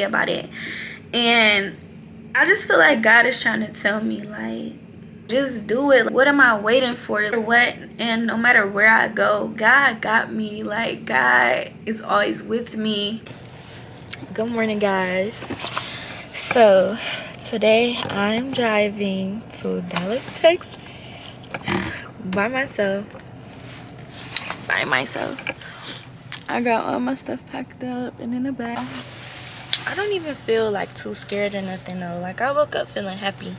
about it. And I just feel like God is trying to tell me, like, just do it. What am I waiting for? What? And no matter where I go, God got me. Like, God is always with me. Good morning, guys. So today I'm driving to Dallas, Texas by myself. I got all my stuff packed up and in the bag. I don't even feel like too scared or nothing though. Like, I woke up feeling happy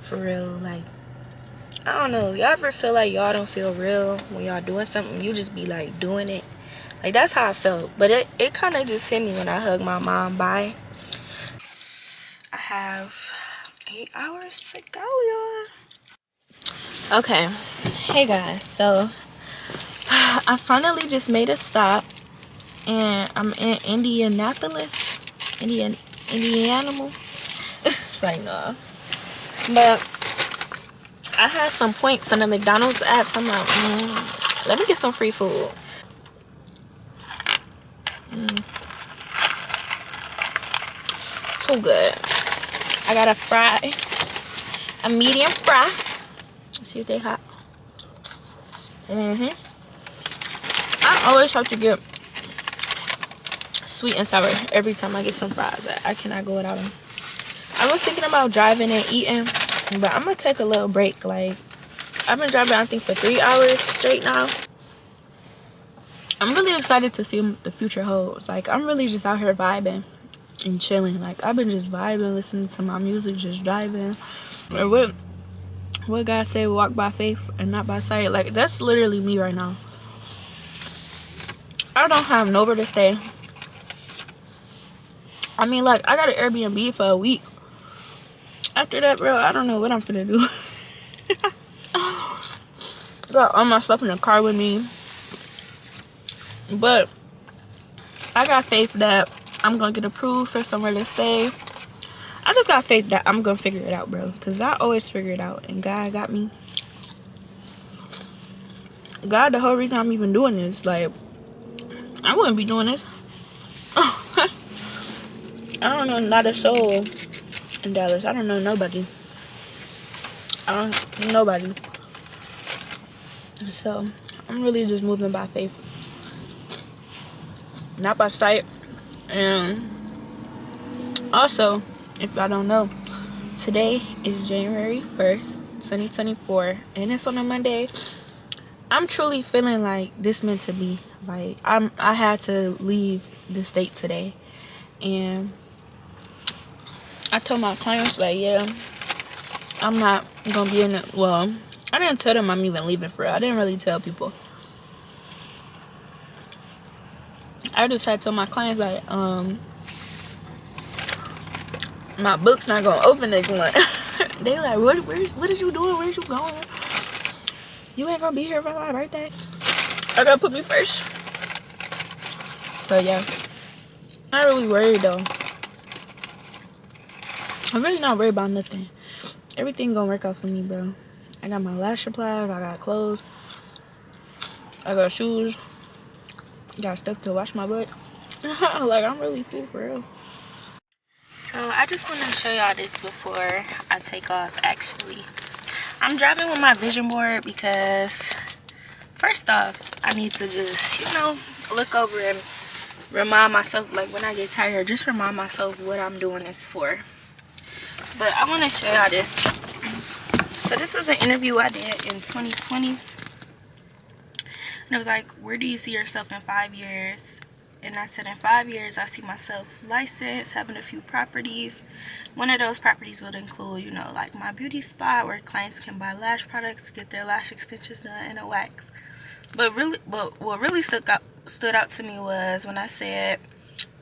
for real. Like, I don't know, y'all ever feel like y'all don't feel real when y'all doing something? You just be like doing it. Like, that's how I felt. But it kind of just hit me when I hugged my mom. Bye. I have 8 hours to go, y'all. Okay, hey guys, so I finally just made a stop, and I'm in Indianapolis, Indiana. It's like, nah. But I had some points on the McDonald's app, so I'm like, let me get some free food. Too good. I got a medium fry. Let's see if they hot. I always have to get sweet and sour every time I get some fries. I cannot go without them. I was thinking about driving and eating, but I'm gonna take a little break. Like, I've been driving, I think, for 3 hours straight now. I'm really excited to see what the future holds. Like, I'm really just out here vibing and chilling. Like, I've been just vibing, listening to my music, just driving. Or what God said, walk by faith and not by sight. Like, that's literally me right now. I don't have nowhere to stay. I mean, like, I got an Airbnb for a week. After that, bro, I don't know what I'm finna do. Got all my stuff in the car with me. But I got faith that I'm gonna get approved for somewhere to stay. I just got faith that I'm gonna figure it out, bro. Because I always figure it out. And God got me. God, the whole reason I'm even doing this. Like, I wouldn't be doing this. I don't know not a soul in Dallas. I don't know nobody. Nobody. So I'm really just moving by faith, not by sight. And also, if y'all don't know, today is January 1st, 2024, and it's on a Monday. I'm truly feeling like this meant to be. Like, I had to leave the state today, and I told my clients, like, yeah, I'm not gonna be in it. Well, I didn't tell them I'm even leaving for real. I didn't really tell people. I just had told my clients, like, my book's not gonna open next month. They like, what is you doing? Where's you going? You ain't gonna be here for my birthday. I gotta put me first. So yeah, not really worried though. I'm really not worried about nothing. Everything gonna work out for me, bro. I got my lash supplies, I got clothes, I got shoes, got stuff to wash my butt. Like, I'm really cool for real. So I just want to show y'all this before I take off. Actually, I'm driving with my vision board because first off, I need to just, look over and remind myself, like, when I get tired, just remind myself what I'm doing this for. But I want to show y'all this. So this was an interview I did in 2020. And it was like, where do you see yourself in 5 years? And I said, in 5 years, I see myself licensed, having a few properties. One of those properties would include, like my beauty spot where clients can buy lash products, get their lash extensions done, and a wax. But what really stood out to me was when I said,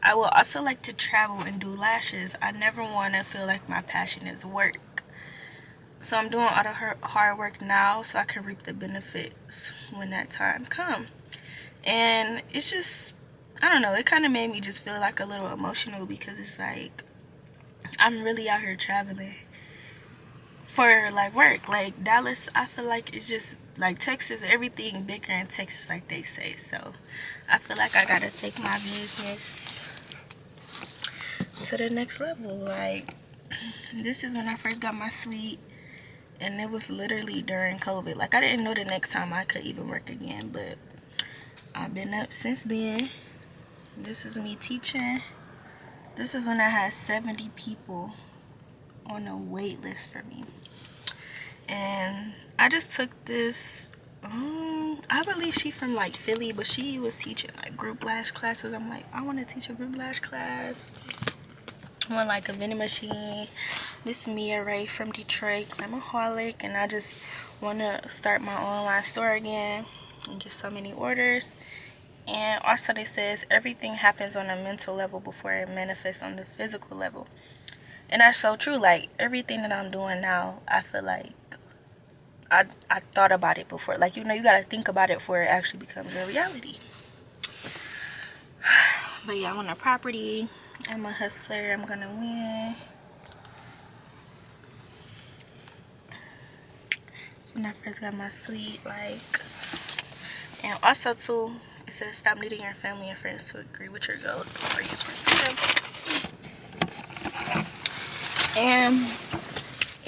I would also like to travel and do lashes. I never want to feel like my passion is work. So I'm doing all the hard work now so I can reap the benefits when that time comes. And it's just, I don't know, it kind of made me just feel like a little emotional because it's like, I'm really out here traveling for like work. Like Dallas, I feel like it's just like Texas, everything bigger in Texas, like they say. So I feel like I gotta take my business to the next level. Like, this is when I first got my suite, and it was literally during COVID. Like, I didn't know the next time I could even work again, but I've been up since then. This is me teaching. This is when I had 70 people on a wait list for me. And I just took this, I believe she from like Philly, but she was teaching like group lash classes. I'm like, I want to teach a group lash class. I want like a vending machine. This is Mia Ray from Detroit, Glamaholic, and I just want to start my online store again and get so many orders. And also they says everything happens on a mental level before it manifests on the physical level. And that's so true. Like, everything that I'm doing now, I feel like I thought about it before. Like, you know, you gotta think about it before it actually becomes a reality. But yeah, I want a property. I'm a hustler. I'm gonna win. So when I first got my suite, like, and also too, it says stop needing your family and friends to agree with your goals before you pursue them. And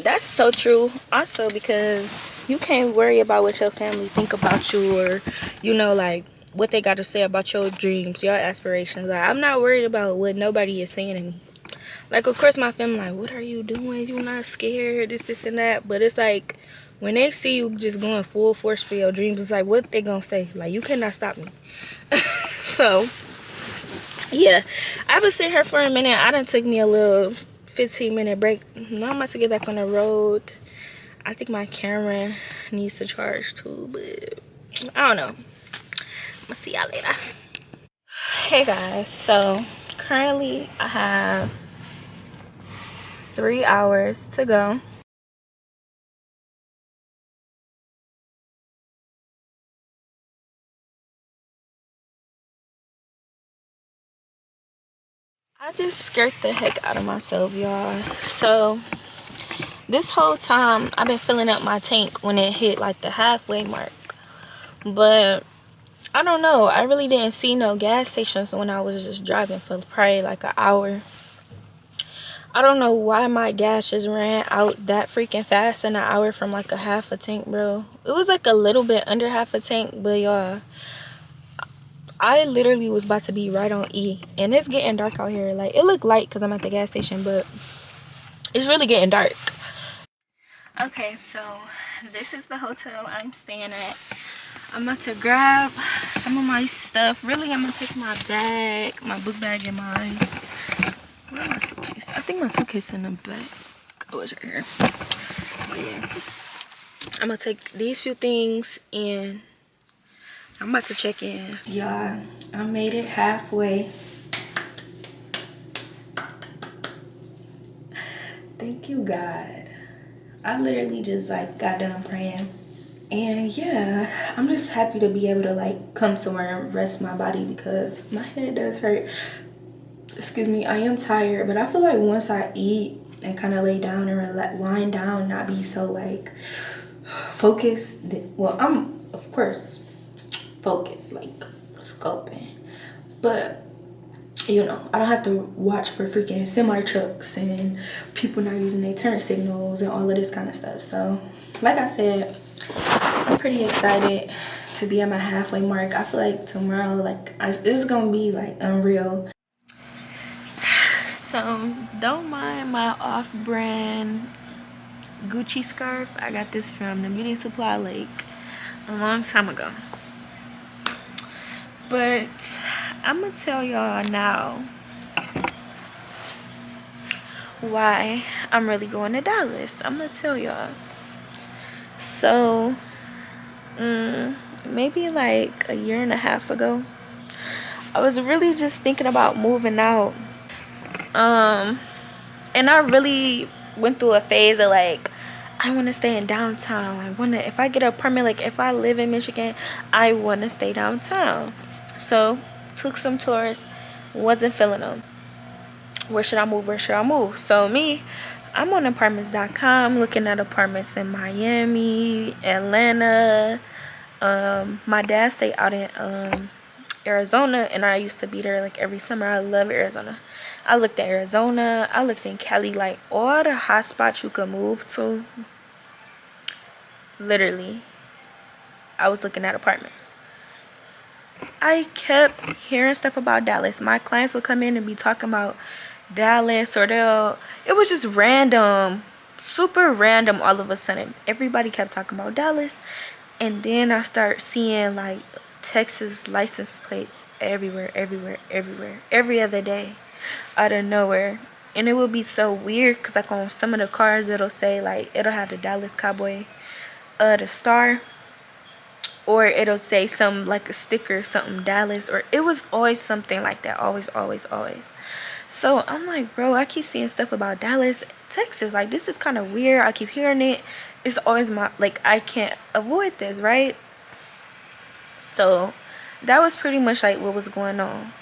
that's so true also, because you can't worry about what your family think about you, or, you know, like what they got to say about your dreams, your aspirations. Like, I'm not worried about what nobody is saying to me. Like, of course my family like, what are you doing? You not scared? This and that. But it's like, when they see you just going full force for your dreams, it's like, what they gonna say? Like, you cannot stop me. So yeah, I was sitting here for a minute. I done took me a little 15-minute break. Now I'm about to get back on the road. I think my camera needs to charge too, but I don't know. I'm gonna see y'all later. Hey guys, so currently I have 3 hours to go. I just scared the heck out of myself, y'all. So this whole time I've been filling up my tank when it hit like the halfway mark, but I don't know, I really didn't see no gas stations when I was just driving for probably like an hour. I don't know why my gas just ran out that freaking fast in an hour from like a half a tank, bro. It was like a little bit under half a tank, but y'all, I literally was about to be right on E. And it's getting dark out here. Like, it looked light because I'm at the gas station, but it's really getting dark. Okay, so this is the hotel I'm staying at. I'm about to grab some of my stuff. Really, I'm gonna take my bag, my book bag, and where's my suitcase? I think my suitcase in the back. Oh, it's right here. But yeah, I'm gonna take these few things and I'm about to check in. Y'all, I made it halfway. Thank you, God. I literally just like got done praying. And yeah, I'm just happy to be able to like come somewhere and rest my body, because my head does hurt. Excuse me, I am tired, but I feel like once I eat and kind of lay down and wind down, not be so like focused. Well, I'm of course focused, like scoping, but you know, I don't have to watch for freaking semi trucks and people not using their turn signals and all of this kind of stuff. So like I said, I'm pretty excited to be at my halfway mark. I feel like tomorrow, like, it's gonna be like unreal. So don't mind my off-brand Gucci scarf. I got this from the beauty supply lake a long time ago. But I'm gonna tell y'all now why I'm really going to Dallas. I'm gonna tell y'all. So maybe like a year and a half ago, I was really just thinking about moving out. And I really went through a phase of like, I want to stay in downtown. I want to, if I get a permit, like if I live in Michigan, I want to stay downtown. So took some tours, wasn't feeling them. Where should I move? Where should I move? So me, I'm on apartments.com looking at apartments in Miami, Atlanta. My dad stayed out in Arizona, and I used to be there like every summer. I love Arizona. I looked at Arizona. I looked in Cali, like all the hot spots you could move to. Literally, I was looking at apartments. I kept hearing stuff about Dallas. My clients would come in and be talking about Dallas, or it was just random, super random. All of a sudden, everybody kept talking about Dallas, and then I start seeing like Texas license plates everywhere, everywhere, everywhere, every other day, out of nowhere. And it would be so weird because like on some of the cars, it'll say like, it'll have the Dallas Cowboy, the star, or it'll say some like a sticker, something Dallas, or it was always something like that. Always, always, always. So I'm like, bro, I keep seeing stuff about Dallas, Texas. Like, this is kind of weird. I keep hearing it. It's always like, I can't avoid this, right? So that was pretty much like what was going on.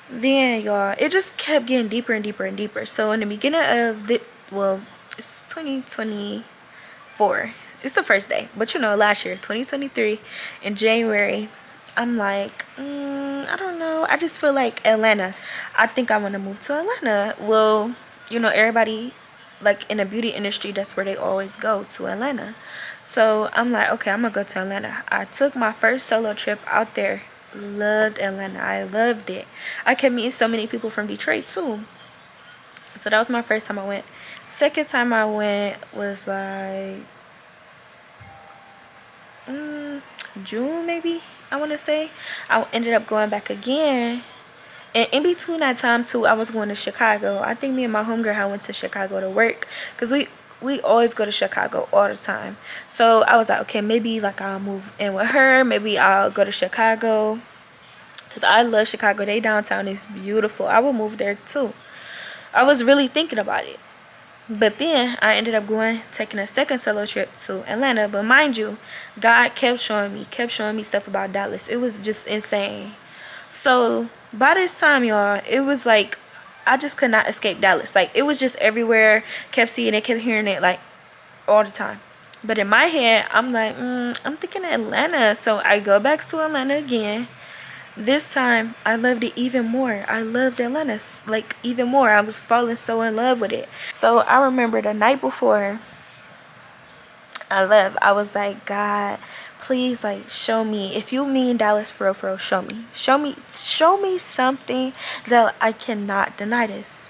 Then, y'all, it just kept getting deeper and deeper and deeper. So in the beginning of it's 2024. It's the first day, but last year, 2023, in January, I'm like, I don't know. I just feel like Atlanta. I think I want to move to Atlanta. Well, everybody, like in the beauty industry, that's where they always go, to Atlanta. So I'm like, okay, I'm gonna go to Atlanta. I took my first solo trip out there. Loved Atlanta. I loved it. I kept meeting so many people from Detroit too. So that was my first time I went. Second time I went was like June, maybe, I want to say. I ended up going back again, and in between that time too, I was going to Chicago. I think me and my homegirl had went to Chicago to work, because we always go to Chicago all the time. So I was like, okay, maybe like I'll move in with her, maybe I'll go to Chicago, because I love Chicago. They downtown is beautiful. I will move there too. I was really thinking about it. But then I ended up taking a second solo trip to Atlanta. But mind you, God kept showing me stuff about Dallas. It was just insane. So by this time, y'all, it was like I just could not escape Dallas. Like, it was just everywhere. Kept seeing it, kept hearing it, like all the time. But in my head, I'm like, I'm thinking Atlanta. So I go back to Atlanta again. This time, I loved it even more. I loved Atlanta, like, even more. I was falling so in love with it. So I remember the night before I left, I was like, God, please, like, show me. If you mean Dallas for real, show me. Show me something that I cannot deny this.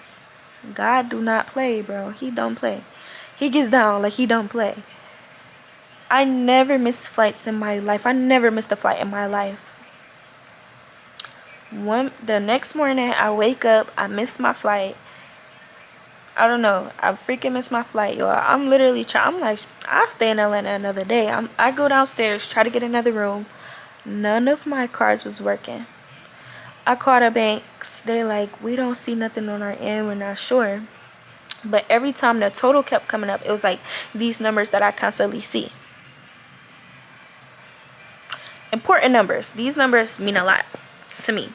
God do not play, bro. He don't play. He gets down like he don't play. I never missed flights in my life. I never missed a flight in my life. The next morning, I wake up, I miss my flight. I don't know, I freaking miss my flight, y'all. I'm literally I'm like, I'll stay in Atlanta another day. I go downstairs, try to get another room. None of my cards was working. I called the banks. They like, we don't see nothing on our end, we're not sure. But every time the total kept coming up, it was like these numbers that I constantly see. Important numbers. These numbers mean a lot to me,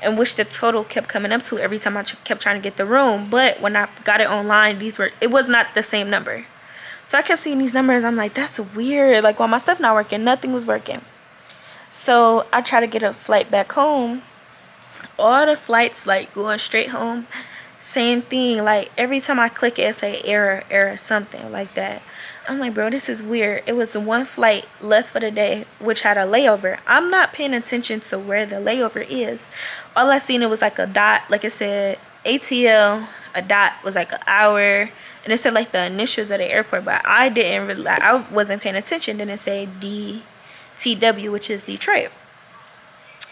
and which the total kept coming up to every time I kept trying to get the room. But when I got it online, it was not the same number. So I kept seeing these numbers. I'm like, that's weird. Like, while my stuff not working, nothing was working. So I tried to get a flight back home. All the flights, like, going straight home, same thing. Like, every time I click it, it say error, something like that. I'm like, bro, this is weird. It was one flight left for the day, which had a layover. I'm not paying attention to where the layover is. All I seen, it was like a dot, like it said ATL. A dot was like an hour, and it said like the initials of the airport, but I didn't really, I wasn't paying attention. Then it said DTW, which is Detroit,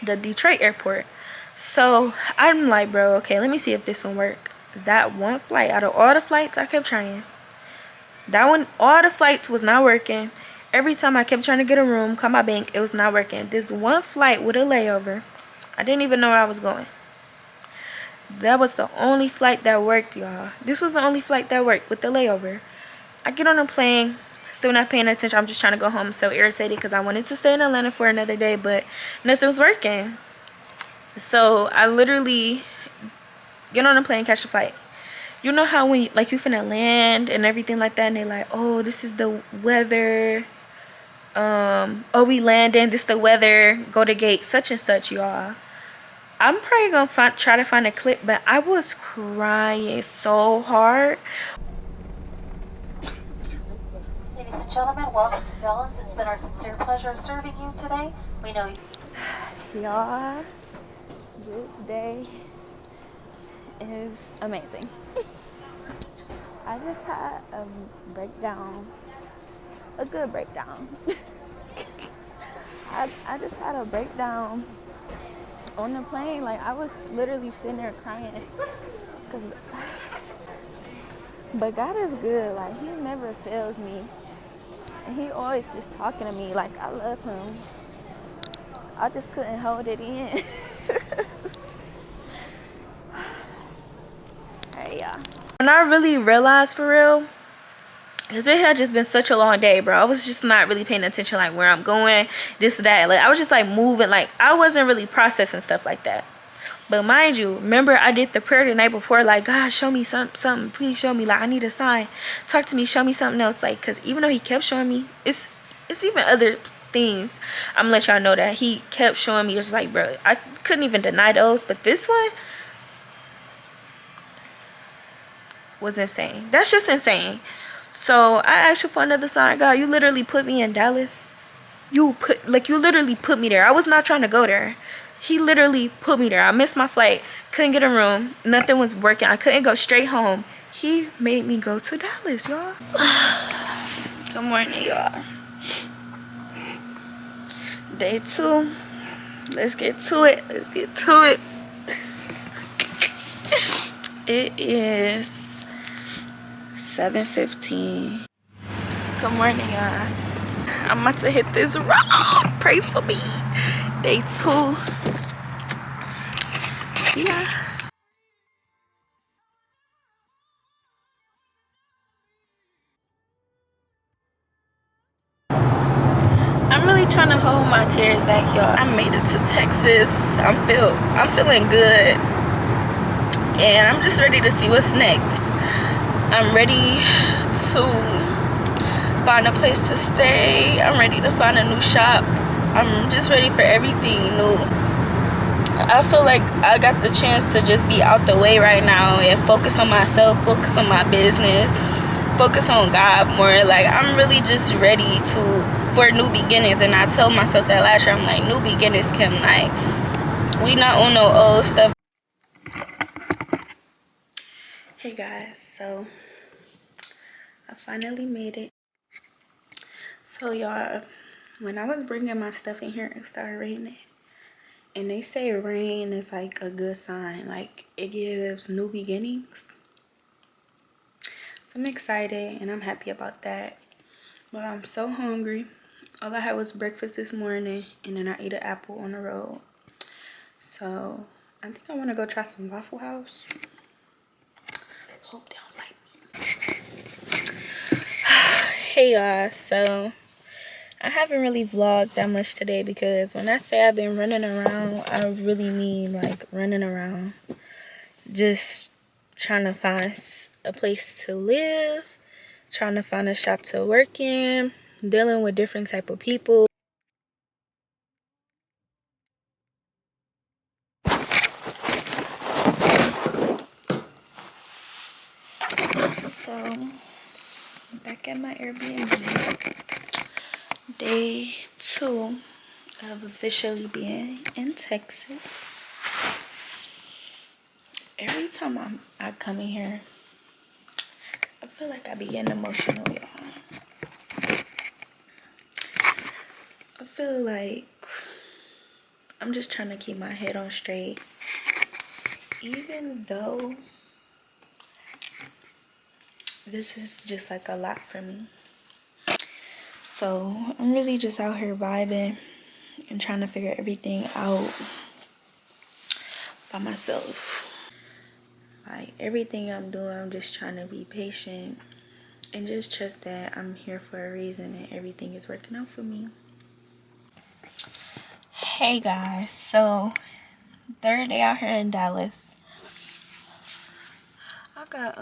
the Detroit airport. So I'm like, bro, okay, let me see if this one work. That one flight, out of all the flights I kept trying, that one, all the flights was not working. Every time I kept trying to get a room, call my bank, it was not working. This one flight with a layover, I didn't even know where I was going. That was the only flight that worked, y'all. This was the only flight that worked with the layover. I get on a plane, still not paying attention. I'm just trying to go home. I'm so irritated because I wanted to stay in Atlanta for another day, but nothing was working. So I literally get on a plane, catch a flight. You know how when you finna land and everything like that, and they like, oh, this is the weather. Oh, we landing. This the weather. Go to gate such and such, y'all. I'm probably gonna try to find a clip, but I was crying so hard. Ladies and gentlemen, welcome to Dallas. It's been our sincere pleasure serving you today. We know Y'all, this day is amazing. I just had a breakdown, a good breakdown. I just had a breakdown on the plane. Like, I was literally sitting there crying. Cause, but God is good. Like, he never fails me. And he always just talking to me. Like, I love him. I just couldn't hold it in. Hey, y'all. When I really realized for real, because it had just been such a long day, bro. I was just not really paying attention, like where I'm going, this, that. Like, I was just like moving. Like, I wasn't really processing stuff like that. But mind you, remember I did the prayer the night before, like, God, show me something. Please show me. Like, I need a sign. Talk to me. Show me something else. Like, because even though he kept showing me, it's even other things. I'm gonna let y'all know that he kept showing me. It's like, bro, I couldn't even deny those. But this one was insane. That's just insane. So I asked you for another sign. God, you literally put me in Dallas. You literally put me there. I was not trying to go there. He literally put me there. I missed my flight. Couldn't get a room. Nothing was working. I couldn't go straight home. He made me go to Dallas, y'all. Good morning, y'all. Day 2. Let's get to it. Let's get to it. It is 7:15. Good morning, y'all. I'm about to hit this road. Pray for me. Day 2. Yeah. I'm really trying to hold my tears back, y'all. I made it to Texas. I'm feeling good. And I'm just ready to see what's next. I'm ready to find a place to stay. I'm ready to find a new shop. I'm just ready for everything new. I feel like I got the chance to just be out the way right now and focus on myself, focus on my business, focus on God more. Like, I'm really just ready for new beginnings. And I told myself that last year. I'm like, new beginnings, Kim. Like, we not on no old stuff. Hey guys, so I finally made it. So y'all, when I was bringing my stuff in here, it started raining. And they say rain is like a good sign. Like, it gives new beginnings. So I'm excited and I'm happy about that. But I'm so hungry. All I had was breakfast this morning, and then I ate an apple on the road. So I think I want to go try some Waffle House. Hope they don't fight me. Hey y'all, so I haven't really vlogged that much today because when I say I've been running around, I really mean like running around. Just trying to find a place to live, trying to find a shop to work in, dealing with different type of people. So back at my Airbnb, day 2 of officially being in Texas. Every time I come in here, I feel like I be getting emotional, y'all. I feel like I'm just trying to keep my head on straight, even though this is just like a lot for me. So I'm really just out here vibing and trying to figure everything out by myself. Like, everything I'm doing, I'm just trying to be patient and just trust that I'm here for a reason and everything is working out for me. Hey guys, so 3rd day out here in Dallas. I got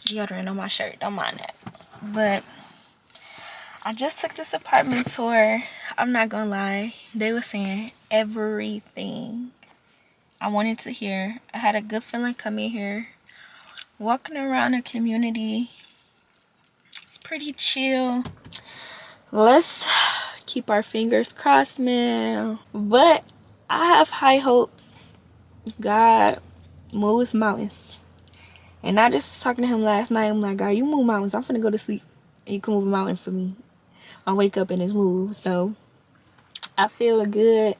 deodorant on my shirt, don't mind that. But I just took this apartment tour. I'm not gonna lie, they were saying everything I wanted to hear. I had a good feeling coming here. Walking around the community, it's pretty chill. Let's keep our fingers crossed, man. But I have high hopes. God moves mountains. And I just was talking to him last night. I'm like, God, you move mountains. I'm finna go to sleep. And you can move a mountain for me. I'll wake up and it's moved. So I feel good.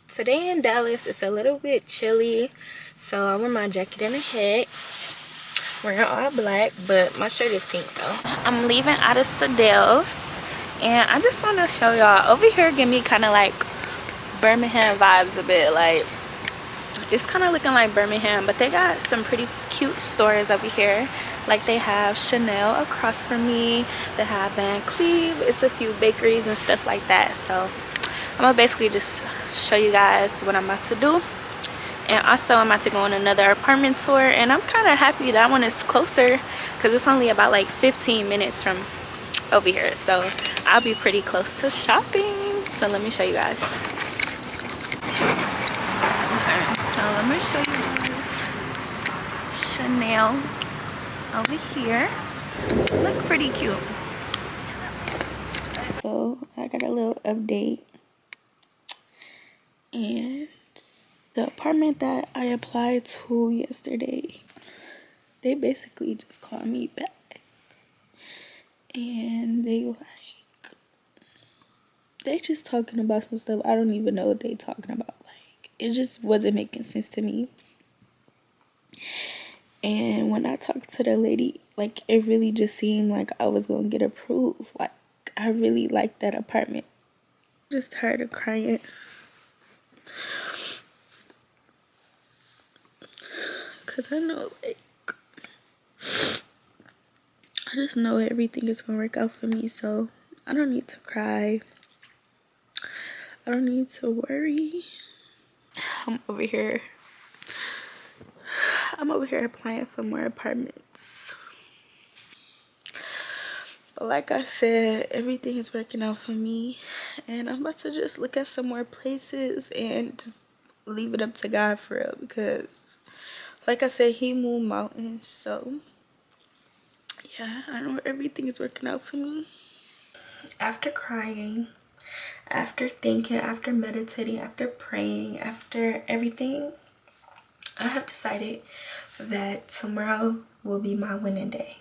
Today in Dallas, it's a little bit chilly. So I wear my jacket and a hat. Wearing all black, but my shirt is pink though. I'm leaving out of Sadel's. And I just want to show y'all. Over here give me kind of like Birmingham vibes a bit. Like, it's kind of looking like Birmingham, but they got some pretty cute stores over here. Like, they have Chanel across from me. They have Van Cleef. It's a few bakeries and stuff like that. So I'm gonna basically just show you guys what I'm about to do. And also I'm about to go on another apartment tour, and I'm kind of happy that one is closer because it's only about like 15 minutes from over here. So I'll be pretty close to shopping. So let me show you guys. So let me show you guys Chanel over here. Look pretty cute. So I got a little update, and the apartment that I applied to yesterday, they basically just called me back, and they just talking about some stuff. I don't even know what they talking about. Like, it just wasn't making sense to me. And when I talked to the lady, like, it really just seemed like I was gonna get approved. Like, I really liked that apartment. Just tired of crying. Cause I know, like, I just know everything is gonna work out for me. So I don't need to cry. I don't need to worry. I'm over here applying for more apartments. But like I said, everything is working out for me. And I'm about to just look at some more places and just leave it up to God for real. Because like I said, he moved mountains. So yeah, I know everything is working out for me. After crying, after thinking, after meditating, after praying, after everything, I have decided that tomorrow will be my winning day.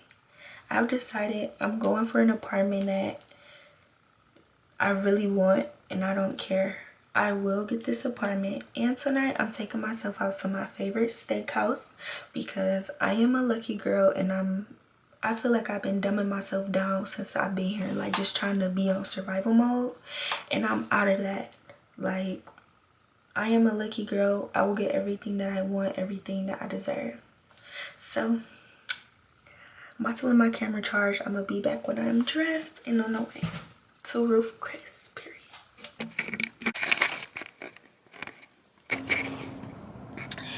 I've decided I'm going for an apartment that I really want, and I don't care. I will get this apartment, and tonight I'm taking myself out to my favorite steakhouse because I am a lucky girl, and I feel like I've been dumbing myself down since I've been here, like just trying to be on survival mode, and I'm out of that. Like, I am a lucky girl. I will get everything that I want, everything that I deserve. So I'm about to let my camera charge. I'm gonna be back when I'm dressed and on the way to Roof Chris, period.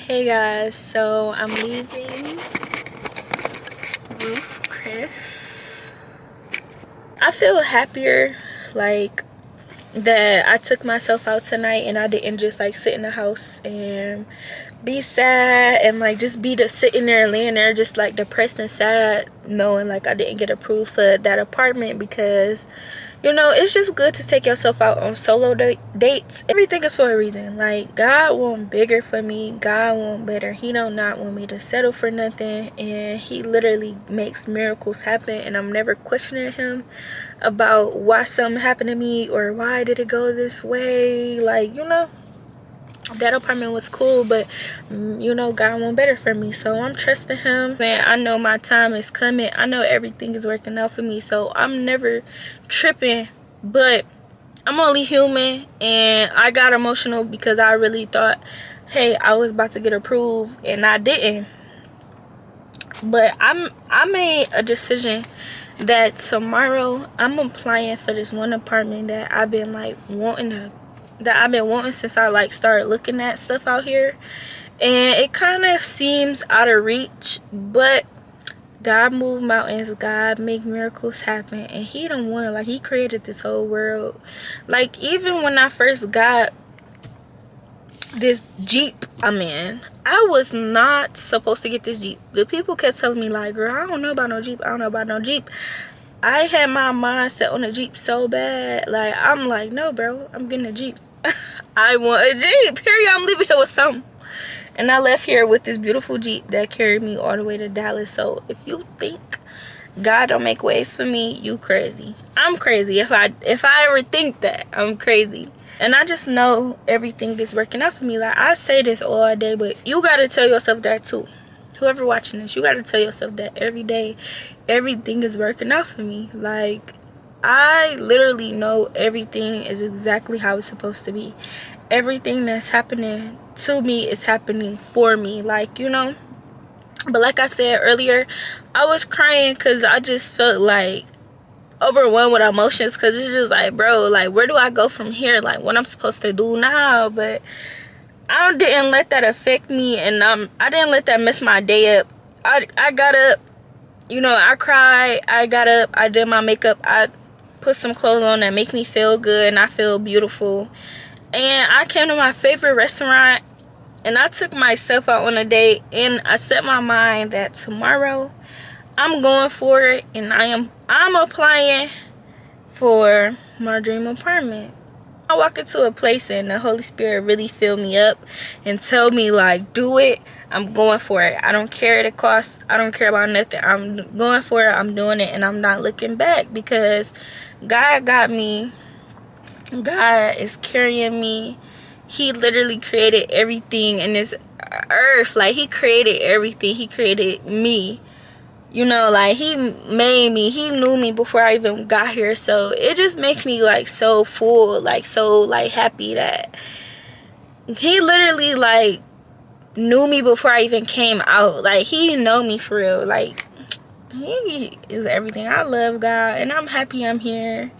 Hey guys, so I'm leaving Roof Chris. I feel happier, like, that I took myself out tonight and I didn't just like sit in the house and be sad and like just be sitting there laying there just like depressed and sad knowing like I didn't get approved for that apartment. Because, you know, it's just good to take yourself out on solo dates. Everything is for a reason. Like, God want bigger for me. God want better. He don't not want me to settle for nothing, and he literally makes miracles happen, and I'm never questioning him about why something happened to me or why did it go this way. Like, you know, that apartment was cool, but you know, God want better for me, so I'm trusting him. And I know my time is coming. I know everything is working out for me, so I'm never tripping. But I'm only human, and I got emotional because I really thought, hey, I was about to get approved and I didn't. But I made a decision that tomorrow I'm applying for this one apartment that I've been like wanting since I like started looking at stuff out here. And it kind of seems out of reach, but God move mountains, God make miracles happen, and he don't want, like, he created this whole world. Like, even when I first got this Jeep I'm in. I was not supposed to get this Jeep. The people kept telling me like, girl, I don't know about no Jeep. I don't know about no Jeep. I had my mind set on a Jeep so bad. Like, I'm like, no, bro, I'm getting a Jeep. I want a Jeep. Period. I'm leaving here with something. And I left here with this beautiful Jeep that carried me all the way to Dallas. So if you think God don't make ways for me, you crazy. I'm crazy. If I ever think that, I'm crazy. And I just know everything is working out for me. Like, I say this all day, but you gotta tell yourself that too. Whoever watching this, you gotta tell yourself that every day, everything is working out for me. Like, I literally know everything is exactly how it's supposed to be. Everything that's happening to me is happening for me. Like, you know. But like I said earlier, I was crying because I just felt like overwhelmed with emotions, because it's just like, bro, like, where do I go from here? Like, what I'm supposed to do now? But I didn't let that affect me, and I didn't let that mess my day up. I got up, you know, I cried, I got up, I did my makeup, I put some clothes on that make me feel good and I feel beautiful. And I came to my favorite restaurant, and I took myself out on a date, and I set my mind that tomorrow I'm going for it, and I'm applying for my dream apartment. I walk into a place and the Holy Spirit really fill me up and tell me, like, do it. I'm going for it. I don't care the cost. I don't care about nothing. I'm going for it. I'm doing it, and I'm not looking back, because God got me. God is carrying me. He literally created everything in this earth. Like, he created everything. He created me. You know, like, he made me. He knew me before I even got here. So it just makes me, like, so full, like, so, like, happy that he literally, like, knew me before I even came out. Like, he know me for real. Like, he is everything. I love God, and I'm happy I'm here.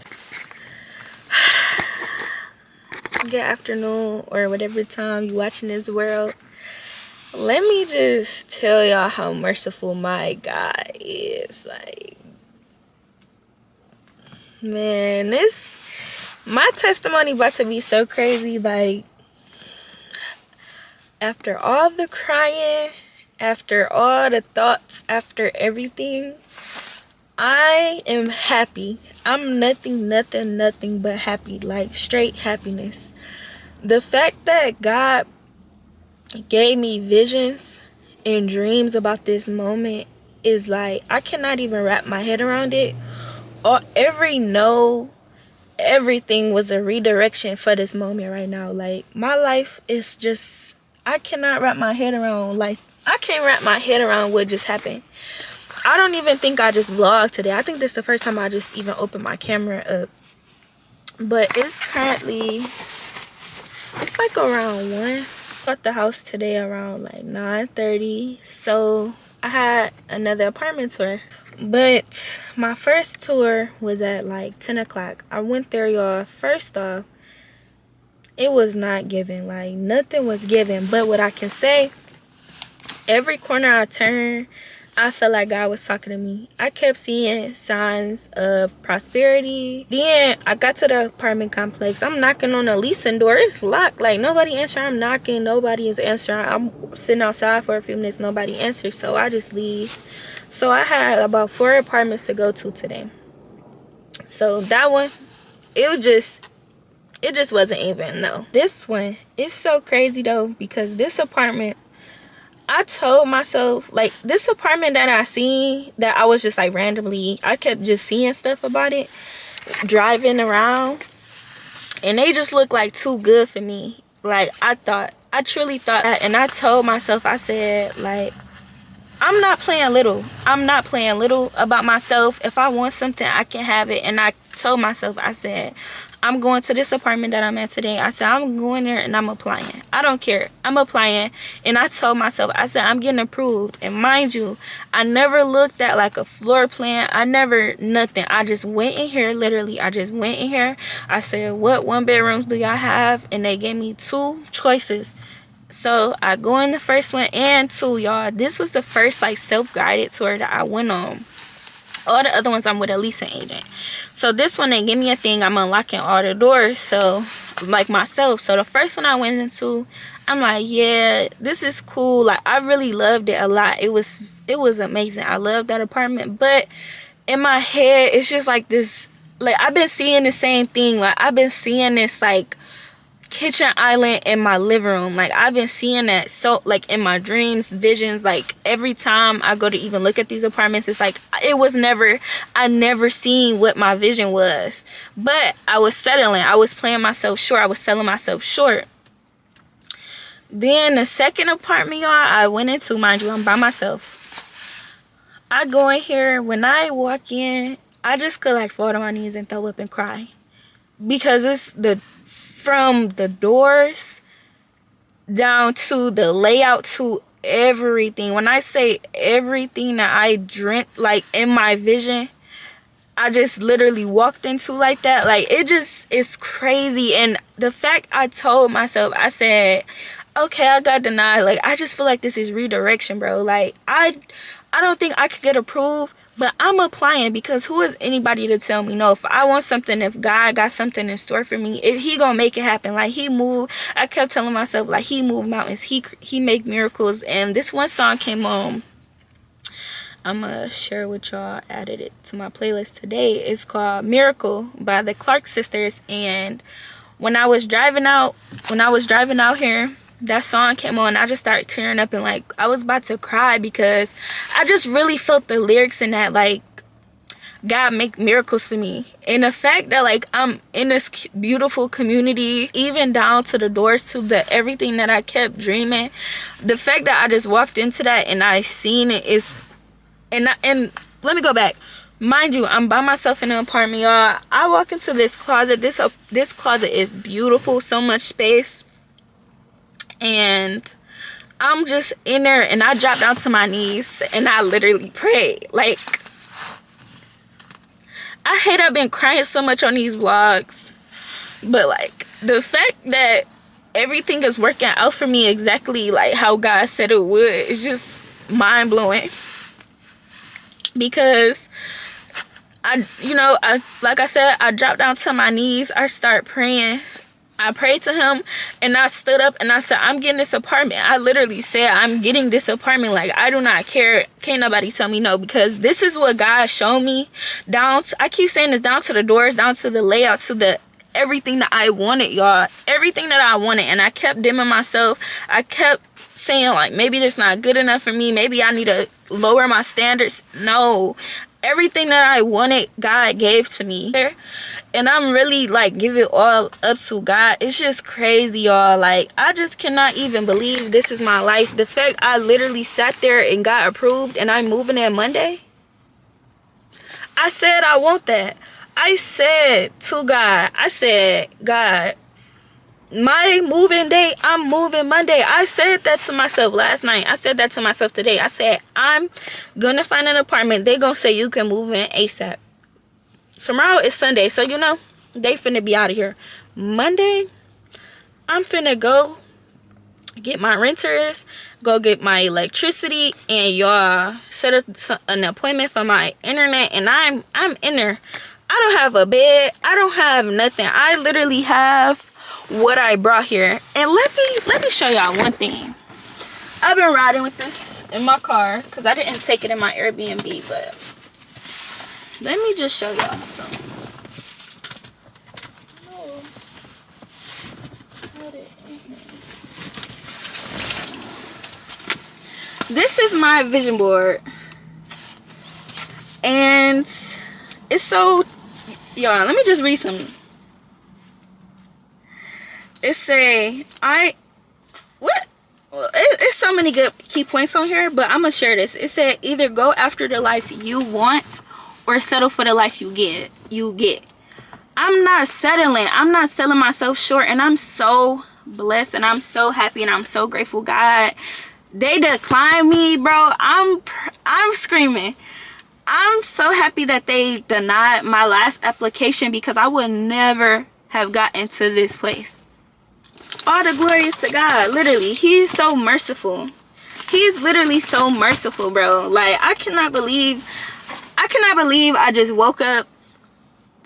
Good afternoon, or whatever time you watching this world. Let me just tell y'all how merciful my God is. Like, man, my testimony about to be so crazy. Like, after all the crying, after all the thoughts, after everything, I am happy. I'm nothing but happy. Like, straight happiness. The fact that God gave me visions and dreams about this moment is like, I cannot even wrap my head around it. Every no, everything was a redirection for this moment right now. Like, my life is just, I cannot wrap my head around, like, I can't wrap my head around what just happened. I don't even think I just vlogged today. I think this is the first time I just even opened my camera up. But it's currently, it's like around 1. Got the house today around like 9:30. So I had another apartment tour. But my first tour was at like 10 o'clock. I went there, y'all. First off, it was not given. Like, nothing was given. But what I can say, every corner I turned, I felt like God was talking to me. I kept seeing signs of prosperity. Then I got to the apartment complex. I'm knocking on the leasing door. It's locked. Like, nobody answered. I'm knocking. Nobody is answering. I'm sitting outside for a few minutes. Nobody answers. So I just leave. So I had about 4 apartments to go to today. So that one, it just wasn't even, no. This one, it's so crazy though, because this apartment, I told myself, like, this apartment that I seen, that I was just like randomly, I kept just seeing stuff about it, driving around, and they just looked like too good for me. Like, I truly thought that, and I told myself, I said, like, I'm not playing little. I'm not playing little about myself. If I want something, I can have it. And I told myself, I said, I'm going to this apartment that I'm at today. I said, I'm going there and I'm applying. I don't care. I'm applying. And I told myself, I said, I'm getting approved. And mind you, I never looked at like a floor plan. I never, nothing. I just went in here, literally. I just went in here. I said, what 1 bedrooms do y'all have? And they gave me 2 choices. So I go in the first one and 2, y'all. This was the first like self-guided tour that I went on. All the other ones I'm with a leasing agent. So this one, they give me a thing. I'm unlocking all the doors, so like myself. So the first one I went into, I'm like, yeah, this is cool. Like, I really loved it a lot. It was amazing. I loved that apartment. But in my head, it's just like this, like, I've been seeing the same thing. Like, I've been seeing this, like, kitchen island in my living room. Like, I've been seeing that, so, like, in my dreams, visions. Like, every time I go to even look at these apartments, it's like, I never seen what my vision was. But I was settling. I was playing myself short. I was selling myself short. Then the second apartment, y'all, I went into, mind you, I'm by myself. I go in here. When I walk in, I just could, like, fall to my knees and throw up and cry. Because it's from the doors down to the layout to everything. When I say everything that I dreamt, like, in my vision, I just literally walked into like that. Like, it's crazy. And the fact I told myself, I said, okay, I got denied. Like, I just feel like this is redirection, bro. Like, I don't think I could get approved, but I'm applying, because who is anybody to tell me no? If I want something, if God got something in store for me, he gonna make it happen. Like, he moved. I kept telling myself, like, he moved mountains. He make miracles. And this one song came on. I'm gonna share with y'all. Added it to my playlist today. It's called Miracle by the Clark sisters. And when I was driving out here, that song came on. I just started tearing up, and, like, I was about to cry, because I just really felt the lyrics in that, like, God make miracles for me. And the fact that, like, I'm in this beautiful community, even down to the doors, to the everything that I kept dreaming, the fact that I just walked into that and I seen it is, and let me go back. Mind you, I'm by myself in an apartment, y'all. I walk into this closet. This closet is beautiful, so much space. And I'm just in there, and I dropped down to my knees, and I literally prayed. Like, I hate I've been crying so much on these vlogs, but, like, the fact that everything is working out for me exactly like how God said it would is just mind-blowing. Because like I said, I dropped down to my knees. I start praying. I prayed to him, and I stood up and I said, I'm getting this apartment. I literally said, I'm getting this apartment. Like, I do not care. Can't nobody tell me no, because this is what God showed me. I keep saying this, down to the doors, down to the layout, to the everything that I wanted, y'all. Everything that I wanted. And I kept dimming myself. I kept saying, like, maybe this not good enough for me. Maybe I need to lower my standards. No. Everything that I wanted, God gave to me. And I'm really, like, give it all up to God. It's just crazy, y'all. Like, I just cannot even believe this is my life. The fact I literally sat there and got approved, and I'm moving in Monday. I said I want that. I said to God, I said, God, my moving day, I'm moving Monday. I said that to myself last night. I said that to myself today. I said, I'm gonna find an apartment. They gonna say you can move in ASAP. Tomorrow is Sunday, so they finna be out of here. Monday, I'm finna go get my renters, go get my electricity, and y'all set up an appointment for my internet. And I'm in there. I don't have a bed. I don't have nothing. I literally have what I brought here. And let me show y'all one thing. I've been riding with this in my car because I didn't take it in my Airbnb, but let me just show y'all something. This is my vision board, and it's so, y'all, let me just read something. It say, it's so many good key points on here, but I'm gonna share this. It said, either go after the life you want or settle for the life you get. I'm not settling. I'm not selling myself short, and I'm so blessed, and I'm so happy, and I'm so grateful. God, they declined me, bro. I'm screaming. I'm so happy that they denied my last application, because I would never have gotten to this place. All the glory is to God. Literally, he's so merciful. He's literally so merciful, bro. Like, I cannot believe I just woke up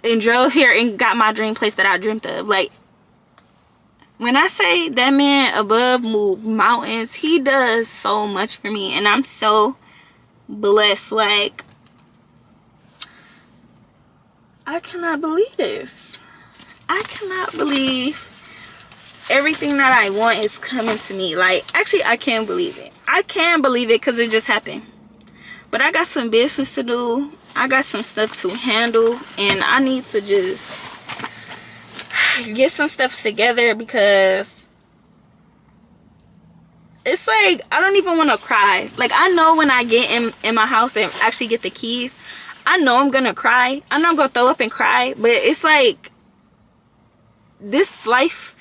and drove here and got my dream place that I dreamt of. Like, When I say that man above move mountains, he does so much for me, and I'm so blessed. Like, I cannot believe this. I cannot believe everything that I want is coming to me. Like, actually, I can't believe it. I can't believe it because it just happened. But I got some business to do. I got some stuff to handle, and I need to just get some stuff together, because it's like I don't even want to cry. Like, I know when I get in my house and actually get the keys, I know I'm gonna cry. I know I'm gonna throw up and cry, but it's like this life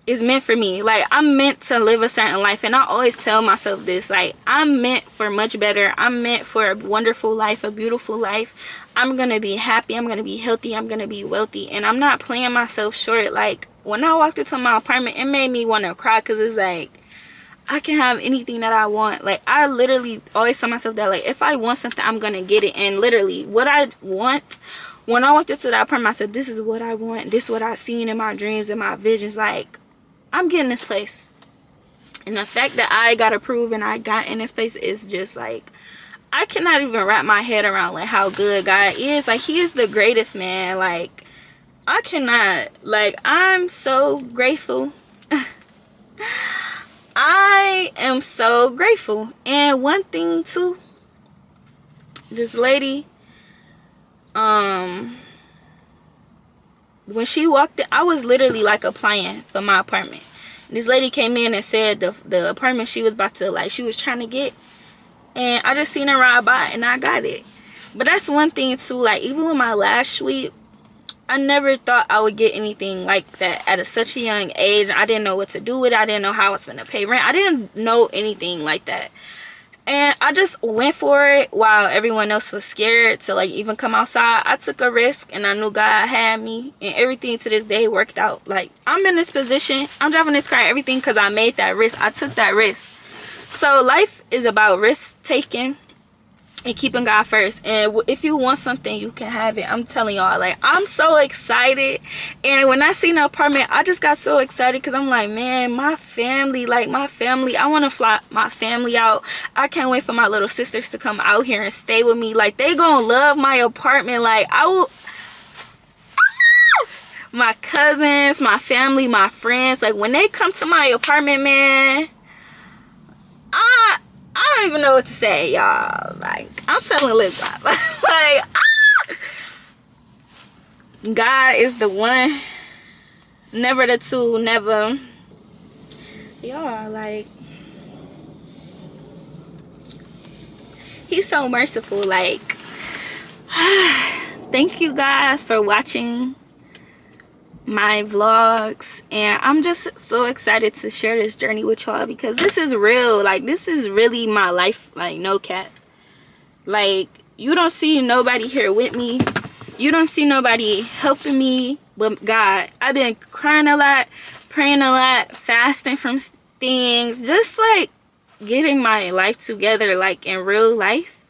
is meant for me. Like, I'm meant to live a certain life, and I always tell myself this, like, I'm meant for much better. I'm meant for a wonderful life, a beautiful life. I'm gonna be happy, I'm gonna be healthy, I'm gonna be wealthy, and I'm not playing myself short. Like, when I walked into my apartment, it made me want to cry, because it's like I can have anything that I want. Like, I literally always tell myself that, like, if I want something, I'm gonna get it. And literally what I want, when I walked into that apartment, I said, this is what I want, this is what I seen in my dreams and my visions. Like, I'm getting this place. And the fact that I got approved and I got in this place is just like, I cannot even wrap my head around like how good God is. Like, he is the greatest, man. Like, I cannot, like, I'm so grateful. I am so grateful. And one thing too, this lady, when she walked in, I was literally like applying for my apartment. This lady came in and said the apartment she was about to, like, she was trying to get, and I just seen her ride by and I got it. But that's one thing too, like, even with my last sweep, I never thought I would get anything like that at such a young age. I didn't know what to do with it. I didn't know how I was going to pay rent. I didn't know anything like that. And I just went for it while everyone else was scared to, like, even come outside. I took a risk, and I knew God had me, and everything to this day worked out. Like, I'm in this position, I'm driving this car, everything because I made that risk. I took that risk. So life is about risk taking and keeping God first. And if you want something, you can have it. I'm telling y'all, like, I'm so excited. And when I seen the apartment, I just got so excited, because I'm like, man, my family, like, my family, I want to fly my family out. I can't wait for my little sisters to come out here and stay with me. Like, they gonna love my apartment. Like, I will, my cousins, my family, my friends, like, when they come to my apartment, man, I don't even know what to say, y'all. Like, I'm selling lip gloss. Like, God is the one, never the two, never. Y'all, like, he's so merciful. Like, thank you guys for watching my vlogs, and I'm just so excited to share this journey with y'all, because this is real. Like, this is really my life. Like, no cap. Like, you don't see nobody here with me, you don't see nobody helping me but God. I've been crying a lot, praying a lot, fasting from things, just like getting my life together, like in real life.